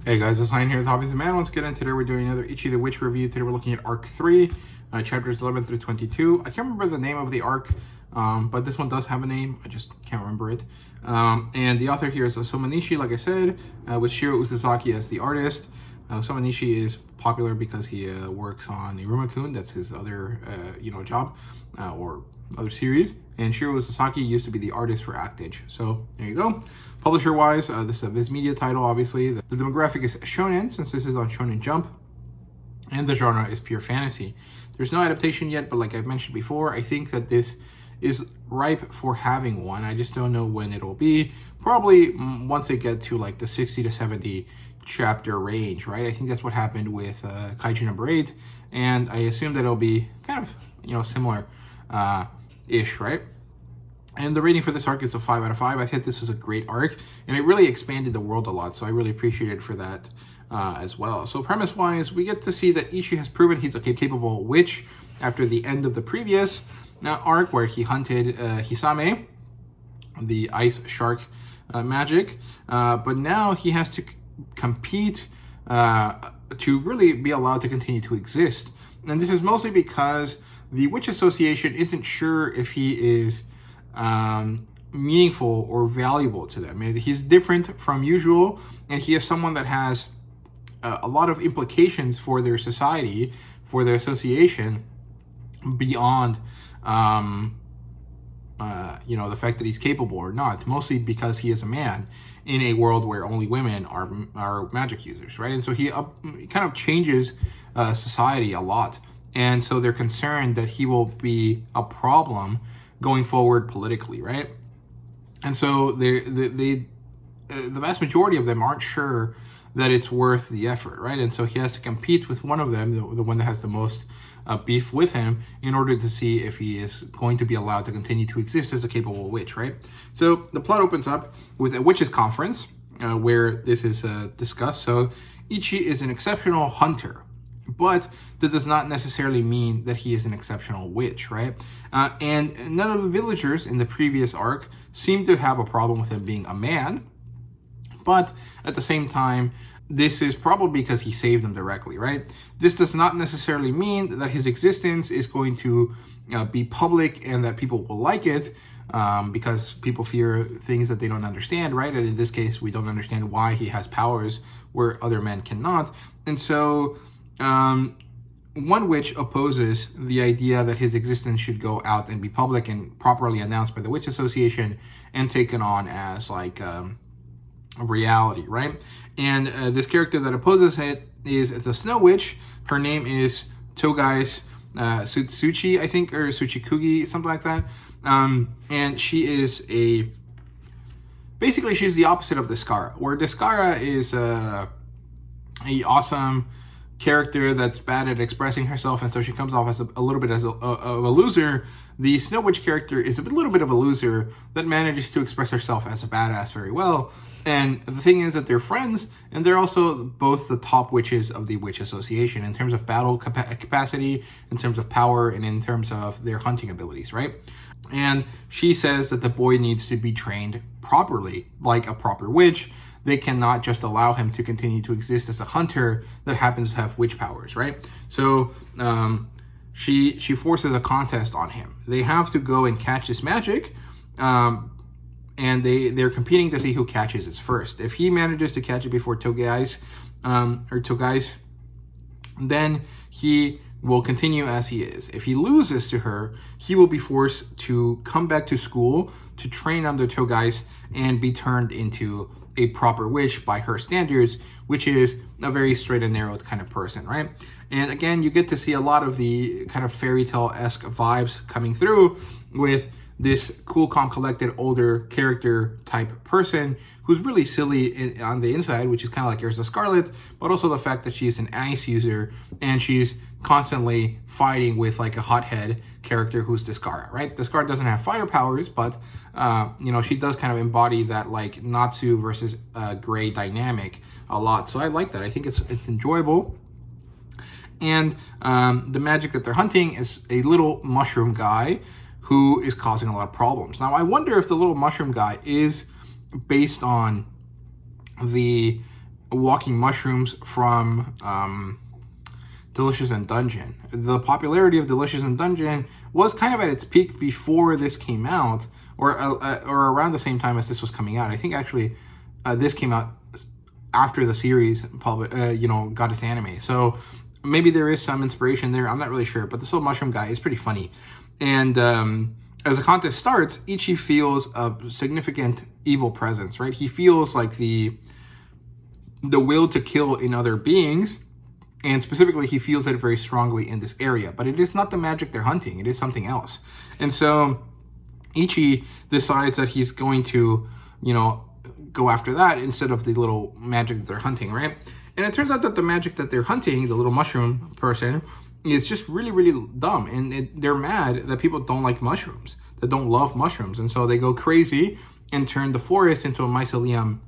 Hey guys, it's Ryan here with HobbiesofaMan. Once again, today we're doing another Ichi the Witch review. Today we're looking at Arc 3, chapters 11 through 22. I can't remember the name of the arc, but this one does have a name. I just can't remember it. And the author here is Osuma Nishi, like I said, with Shiro Uzusaki as the artist. Osuma Nishi is popular because he works on Iruma-Kun. That's his other, job or other series. And Shiro Uzusaki used to be the artist for Actage. So there you go. Publisher-wise, this is a Viz Media title, obviously. The demographic is shonen, since this is on Shonen Jump. And the genre is pure fantasy. There's no adaptation yet, but like I've mentioned before, I think that this is ripe for having one. I just don't know when it'll be. Probably once they get to like the 60 to 70 chapter range, right? I think that's what happened with Kaiju number 8. And I assume that it'll be kind of, similar ish, right? And the rating for this arc is a 5 out of 5. I think this was a great arc, and it really expanded the world a lot, so I really appreciated for that as well. So premise-wise, we get to see that Ichi has proven he's a capable witch after the end of the previous arc, where he hunted Hisame, the ice shark magic, but now he has to compete to really be allowed to continue to exist. And this is mostly because the Witch Association isn't sure if he is meaningful or valuable to them. He's different from usual, and he is someone that has a lot of implications for their society, for their association, beyond the fact that he's capable or not, mostly because he is a man in a world where only women are magic users, right? And so he kind of changes society a lot, and so they're concerned that he will be a problem going forward politically, right? And so the vast majority of them aren't sure that it's worth the effort, right? And so he has to compete with one of them, the one that has the most beef with him, in order to see if he is going to be allowed to continue to exist as a capable witch, right? So the plot opens up with a witches conference where this is discussed. So Ichi is an exceptional hunter, but that does not necessarily mean that he is an exceptional witch, right? And none of the villagers in the previous arc seem to have a problem with him being a man, but at the same time, this is probably because he saved them directly, right? This does not necessarily mean that his existence is going to be public and that people will like it, because people fear things that they don't understand, right? And in this case, we don't understand why he has powers where other men cannot. And so one witch opposes the idea that his existence should go out and be public and properly announced by the Witch Association and taken on as like a reality, right? And this character that opposes it is the Snow Witch. Her name is Togai's Sutsuchi, I think, or Tsuchikugi, something like that. And she is basically she's the opposite of Descara, where Descara is a awesome character that's bad at expressing herself, and so she comes off as a little bit as a loser. The Snow Witch character is a little bit of a loser that manages to express herself as a badass very well. And the thing is that they're friends, and they're also both the top witches of the Witch Association in terms of battle capacity, in terms of power, and in terms of their hunting abilities, right? And she says that the boy needs to be trained properly, like a proper witch. They cannot just allow him to continue to exist as a hunter that happens to have witch powers, right? So she forces a contest on him. They have to go and catch this magic, and they're competing to see who catches it first. If he manages to catch it before Togai's, then he will continue as he is. If he loses to her, he will be forced to come back to school to train under Togai's and be turned into a proper witch by her standards, which is a very straight and narrowed kind of person, right? And again, you get to see a lot of the kind of fairy tale-esque vibes coming through with this cool, calm, collected, older character type person who's really silly on the inside, which is kind of like Ursa Scarlet, but also the fact that she's an ice user and she's constantly fighting with like a hothead character who's Descara, right? Descara doesn't have fire powers, but she does kind of embody that like Natsu versus Gray dynamic a lot. So I like that. I think it's enjoyable. And the magic that they're hunting is a little mushroom guy who is causing a lot of problems. Now, I wonder if the little mushroom guy is based on the walking mushrooms from Delicious in Dungeon. The popularity of Delicious in Dungeon was kind of at its peak before this came out, or around the same time as this was coming out. I think actually this came out after the series got its anime. So maybe there is some inspiration there. I'm not really sure, but this little mushroom guy is pretty funny. And as the contest starts, Ichi feels a significant evil presence, right? He feels like the will to kill in other beings, and specifically he feels it very strongly in this area. But it is not the magic they're hunting, it is something else. And so Ichi decides that he's going to, go after that instead of the little magic that they're hunting, right? And it turns out that the magic that they're hunting, the little mushroom person, is just really, really dumb. And they're mad that people don't like mushrooms, that don't love mushrooms. And so they go crazy and turn the forest into a mycelium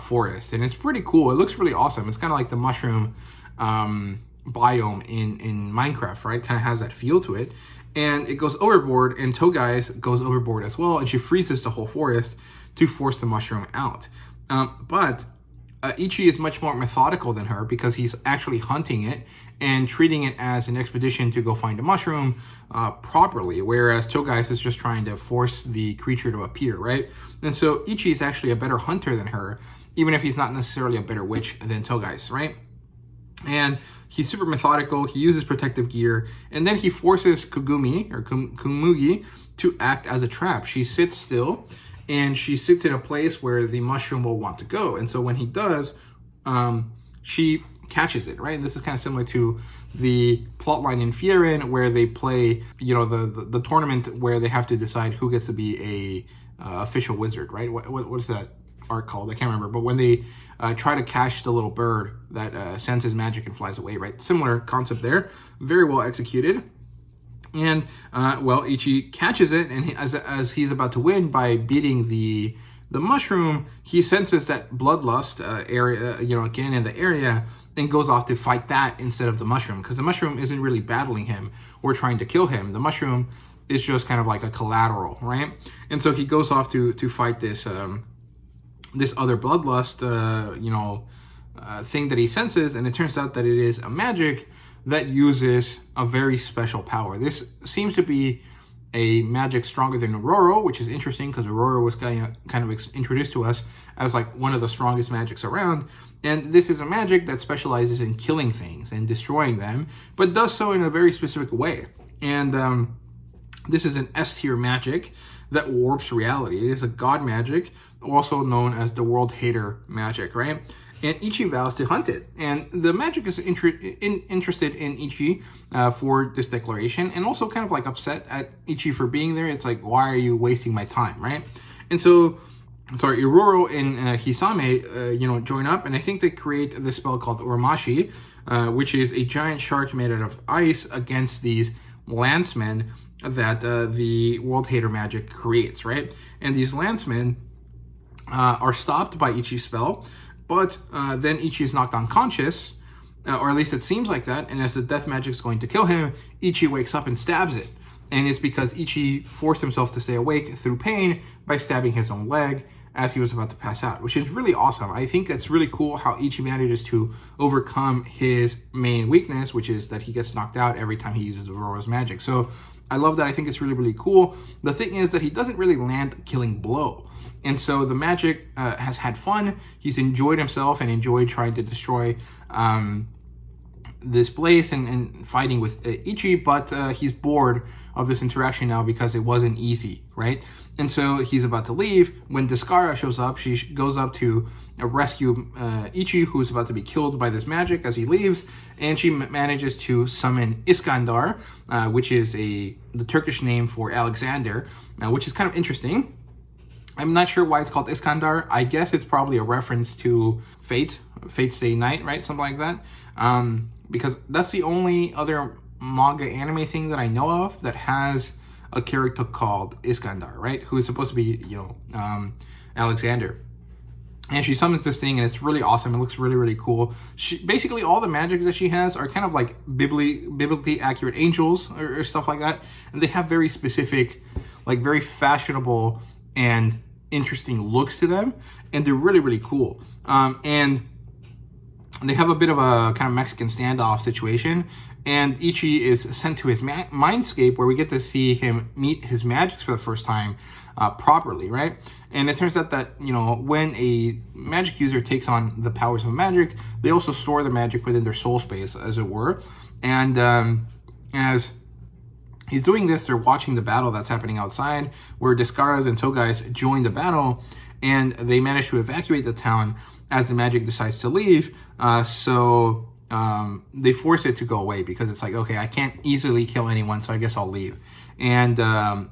forest. And it's pretty cool. It looks really awesome. It's kind of like the mushroom biome in Minecraft, right? Kind of has that feel to it. And it goes overboard, and Togai's goes overboard as well, and she freezes the whole forest to force the mushroom out. But Ichi is much more methodical than her because he's actually hunting it and treating it as an expedition to go find a mushroom properly, whereas Togai's is just trying to force the creature to appear, right? And so Ichi is actually a better hunter than her, even if he's not necessarily a better witch than Togai's, right? And he's super methodical, he uses protective gear, and then he forces Kumugi to act as a trap. She sits still, and she sits in a place where the mushroom will want to go. And so when he does, she catches it, right? And this is kind of similar to the plotline in Frieren, where they play, the tournament where they have to decide who gets to be a official wizard, right? What is that art called? I can't remember. But when they try to catch the little bird that sends his magic and flies away, right? Similar concept there. Very well executed. And, Ichi catches it, and as he's about to win by beating the mushroom, he senses that bloodlust area, again in the area, and goes off to fight that instead of the mushroom, because the mushroom isn't really battling him or trying to kill him. The mushroom is just kind of like a collateral, right? And so he goes off to fight this this other bloodlust, thing that he senses, and it turns out that it is a magic that uses a very special power. This seems to be a magic stronger than Aurora, which is interesting because Aurora was kind of introduced to us as like one of the strongest magics around. And this is a magic that specializes in killing things and destroying them, but does so in a very specific way. And this is an S-tier magic that warps reality. It is a god magic, also known as the world hater magic, right? And Ichi vows to hunt it. And the magic is interested in Ichi for this declaration, and also kind of like upset at Ichi for being there. It's like, why are you wasting my time, right? And so, Iroro and Hisame, join up, and I think they create this spell called Uramashi, which is a giant shark made out of ice against these landsmen that the world hater magic creates, right? And these landsmen are stopped by Ichi's spell, but then Ichi is knocked unconscious, or at least it seems like that, and as the death magic is going to kill him, Ichi wakes up and stabs it. And it's because Ichi forced himself to stay awake through pain by stabbing his own leg as he was about to pass out, which is really awesome. I think that's really cool how Ichi manages to overcome his main weakness, which is that he gets knocked out every time he uses Aurora's magic. So I love that. I think it's really, really cool. The thing is that he doesn't really land a killing blow. And so the magic has had fun. He's enjoyed himself and enjoyed trying to destroy this place and fighting with Ichi, but he's bored of this interaction now because it wasn't easy, right? And so he's about to leave. When Descara shows up, she goes up to rescue Ichi, who's about to be killed by this magic as he leaves, and she manages to summon Iskandar, which is the Turkish name for Alexander, which is kind of interesting. I'm not sure why it's called Iskandar. I guess it's probably a reference to Fate's Day Night, right? Something like that. Because that's the only other manga anime thing that I know of that has a character called Iskandar, right? Who is supposed to be, Alexander. And she summons this thing, and it's really awesome. It looks really, really cool. Basically, all the magic that she has are kind of like biblically accurate angels or stuff like that. And they have very specific, like very fashionable and interesting looks to them, and they're really, really cool. And they have a bit of a kind of Mexican standoff situation, and Ichi is sent to his mindscape, where we get to see him meet his magics for the first time properly, right? And it turns out that, you know, when a magic user takes on the powers of magic, they also store the magic within their soul space, as it were. And as he's doing this, they're watching the battle that's happening outside, where Descaras and Togais join the battle, and they manage to evacuate the town as the magic decides to leave. So they force it to go away, because it's like, okay, I can't easily kill anyone, so I guess I'll leave. And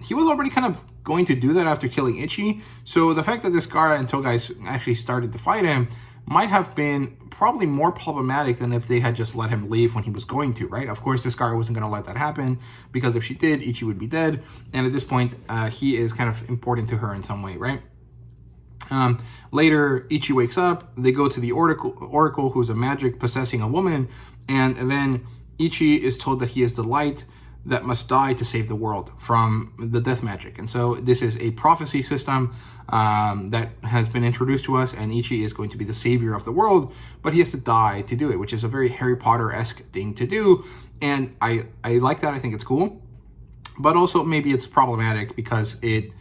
he was already kind of going to do that after killing Ichi. So the fact that Descara and Togais actually started to fight him might have been probably more problematic than if they had just let him leave when he was going to, right? Of course, Descara wasn't going to let that happen, because if she did, Ichi would be dead. And at this point, he is kind of important to her in some way, right? Later, Ichi wakes up. They go to the Oracle, who's a magic possessing a woman. And then Ichi is told that he is the light that must die to save the world from the death magic. And so this is a prophecy system that has been introduced to us, and Ichi is going to be the savior of the world, but he has to die to do it, which is a very Harry Potter-esque thing to do. And I like that. I think it's cool. But also maybe it's problematic because it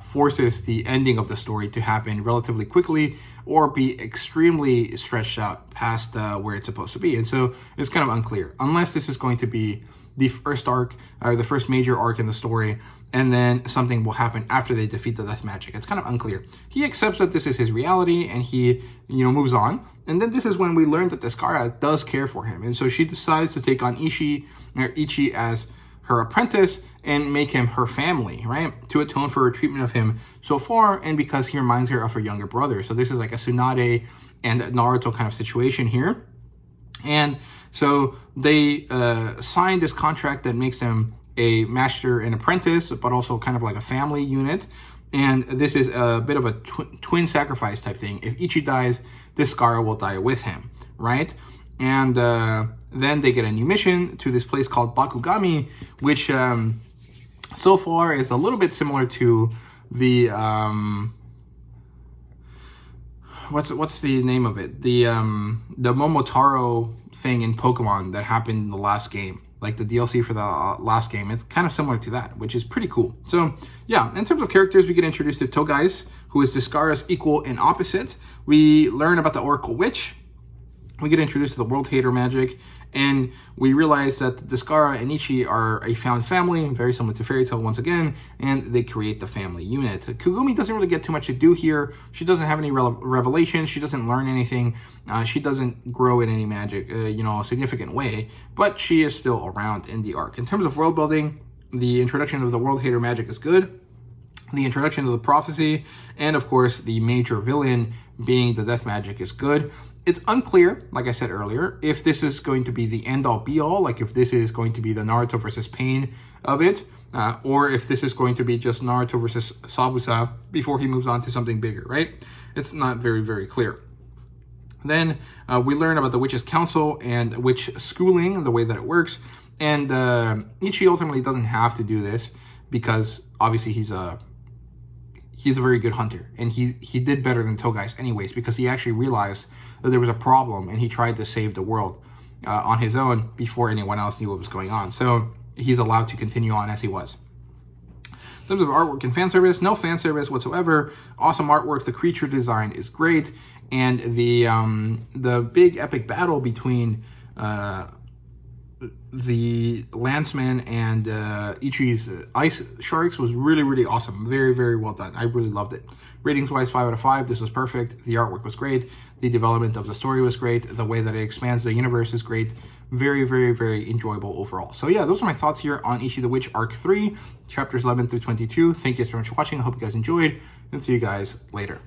forces the ending of the story to happen relatively quickly, or be extremely stretched out past where it's supposed to be. And so it's kind of unclear, unless this is going to be the first arc, or the first major arc in the story, and then something will happen after they defeat the death magic. It's kind of unclear. He accepts that this is his reality, and he, you know, moves on. And then this is when we learn that Descara does care for him, and so she decides to take on Ichi as her apprentice and make him her family, right? To atone for her treatment of him so far, and because he reminds her of her younger brother. So this is like a Tsunade and Naruto kind of situation here. And so they sign this contract that makes them a master and apprentice, but also kind of like a family unit. And this is a bit of a twin sacrifice type thing. If Ichi dies, Descara will die with him, right? And then they get a new mission to this place called Bakugami, which so far is a little bit similar to the what's the name of it? The Momotaro thing in Pokemon that happened in the last game, like the DLC for the last game. It's kind of similar to that, which is pretty cool. So yeah, in terms of characters, we get introduced to Togais, who is Descara's equal and opposite. We learn about the Oracle Witch. We get introduced to the World Hater magic, and we realize that Descara and Ichi are a found family, very similar to Fairy Tail once again, and they create the family unit. Kugumi doesn't really get too much to do here. She doesn't have any revelations. She doesn't learn anything. She doesn't grow in any magic, significant way, but she is still around in the arc. In terms of world building, the introduction of the World Hater magic is good. The introduction of the prophecy, and of course the major villain being the death magic, is good. It's unclear, like I said earlier, if this is going to be the end-all be-all, like if this is going to be the Naruto versus Pain of it, or if this is going to be just Naruto versus Sabusa before he moves on to something bigger, right? It's not very, very clear. Then we learn about the Witch's Council and witch schooling, the way that it works, and Ichi ultimately doesn't have to do this because obviously he's a very good hunter, and he did better than Togais anyways, because he actually realized that there was a problem, and he tried to save the world on his own before anyone else knew what was going on. So he's allowed to continue on as he was. In terms of artwork and fan service, no fan service whatsoever. Awesome artwork. The creature design is great, and the big epic battle between the Lanceman and Ichi's Ice Sharks was really, really awesome. Very, very well done. I really loved it. Ratings-wise, 5 out of 5. This was perfect. The artwork was great. The development of the story was great. The way that it expands the universe is great. Very, very, very enjoyable overall. So yeah, those are my thoughts here on Ichi the Witch Arc 3, chapters 11 through 22. Thank you so much for watching. I hope you guys enjoyed, and see you guys later.